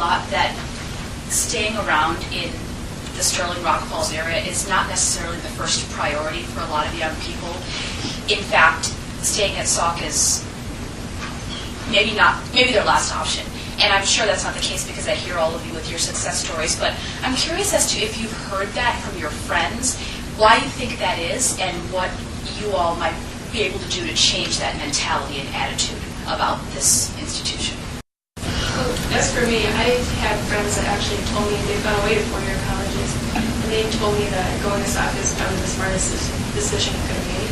lot that staying around in the Sterling Rock Falls area is not necessarily the first priority for a lot of young people. In fact, staying at Sauk is maybe their last option. And I'm sure that's not the case because I hear all of you with your success stories, but I'm curious as to if you've heard that from your friends, why you think that is, and what you all might be able to do to change that mentality and attitude about this institution. As for me, I have friends that actually told me they've gone away to four-year colleges, and they told me that going to Sauk is probably the smartest decision I could have made,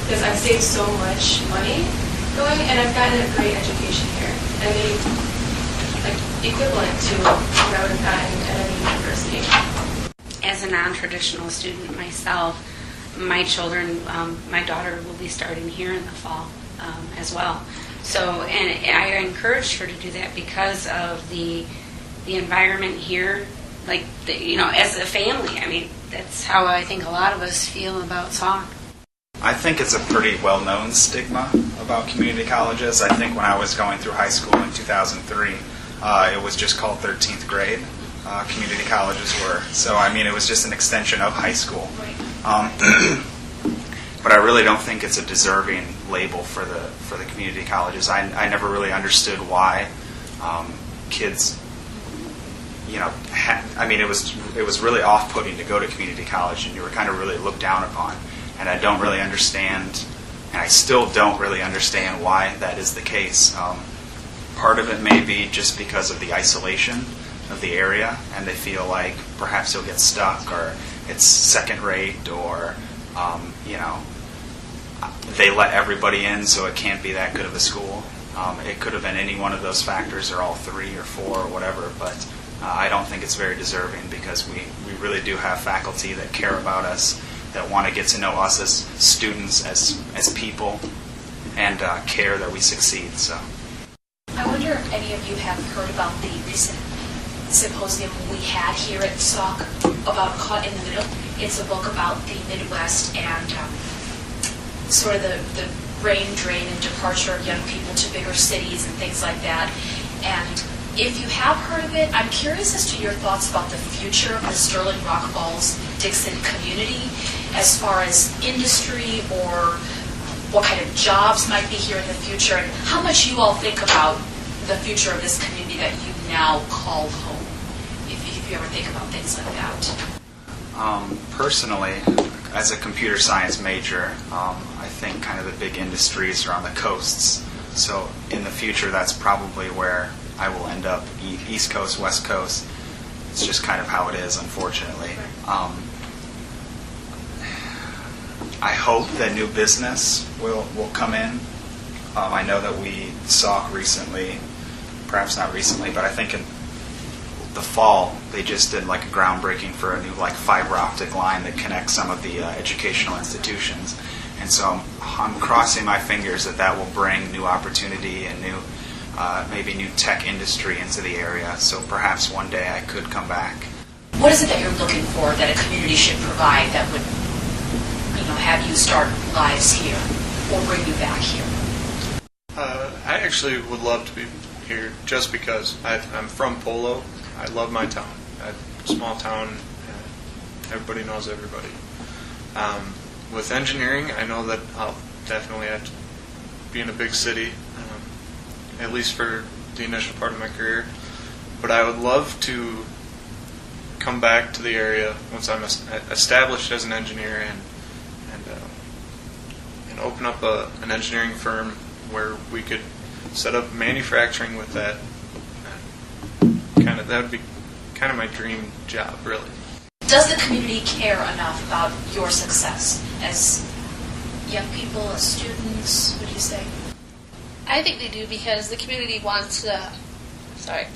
because I've saved so much money going, and I've gotten a great education here. I mean, like equivalent to what I would have gotten at any university. As a non-traditional student myself, my children, my daughter will be starting here in the fall as well. So, and I encouraged her to do that because of the environment here, like, as a family. I mean, that's how I think a lot of us feel about Sauk. I think it's a pretty well-known stigma about community colleges. I think when I was going through high school in 2003, it was just called 13th grade. Community colleges were. So, I mean, it was just an extension of high school. But I really don't think it's a deserving label for the community colleges. I never really understood why kids, it was really off-putting to go to community college, and you were kind of really looked down upon. And I don't really understand, and I still don't really understand why that is the case. Part of it may be just because of the isolation of the area, and they feel like perhaps you'll get stuck, or it's second rate, or they let everybody in, so it can't be that good of a school. It could have been any one of those factors, or all three or four or whatever, but I don't think it's very deserving, because we really do have faculty that care about us, that want to get to know us as students, as people, and care that we succeed. So, I wonder if any of you have heard about the recent symposium we had here at Sauk about Caught in the Middle. It's a book about the Midwest and sort of the brain drain and departure of young people to bigger cities and things like that. And if you have heard of it, I'm curious as to your thoughts about the future of the Sterling Rock Falls Dixon community, as far as industry or what kind of jobs might be here in the future, and how much you all think about the future of this community that you now call home, if you ever think about things like that. Personally, as a computer science major, I think kind of the big industries are on the coasts. So in the future, that's probably where I will end up, East Coast, West Coast. It's just kind of how it is, unfortunately. I hope that new business will come in. I know that we saw recently, perhaps not recently, but I think in the fall they just did like a groundbreaking for a new fiber optic line that connects some of the educational institutions. And so I'm crossing my fingers that will bring new opportunity and maybe new tech industry into the area. So perhaps one day I could come back. What is it that you're looking for that a community should provide that would, have you start lives here or bring you back here? I actually would love to be here just because I'm from Polo. I love my town. Small town. Everybody knows everybody. With engineering, I know that I'll definitely have to be in a big city, at least for the initial part of my career. But I would love to come back to the area once I'm established as an engineer and open up an engineering firm where we could set up manufacturing with that. That would be kind of my dream job, really. Does the community care enough about your success as young people, as students? What do you say? I think they do, because the community wants to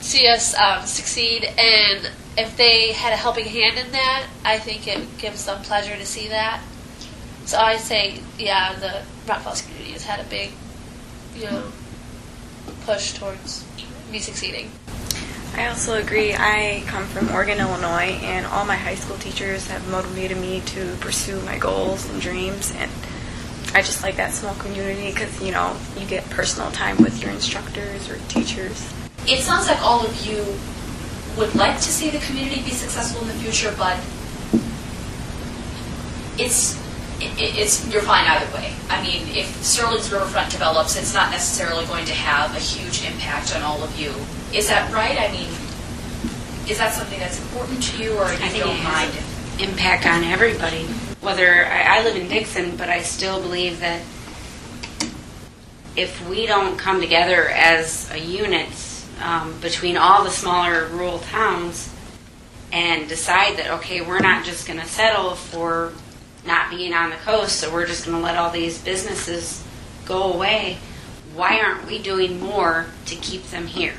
see us succeed, and if they had a helping hand in that, I think it gives them pleasure to see that. So I say, the Rock Falls community has had a big, push towards me succeeding. I also agree. I come from Oregon, Illinois, and all my high school teachers have motivated me to pursue my goals and dreams, and I just like that small community because, you get personal time with your instructors or teachers. It sounds like all of you would like to see the community be successful in the future, but it's you're fine either way. I mean, if Sterling's Riverfront develops, it's not necessarily going to have a huge impact on all of you. Is that right? I mean, is that something that's important to you, or I you think don't it mind? has an impact on everybody. Whether I live in Dixon, but I still believe that if we don't come together as a unit between all the smaller rural towns and decide that, okay, we're not just going to settle for not being on the coast, so we're just going to let all these businesses go away, why aren't we doing more to keep them here?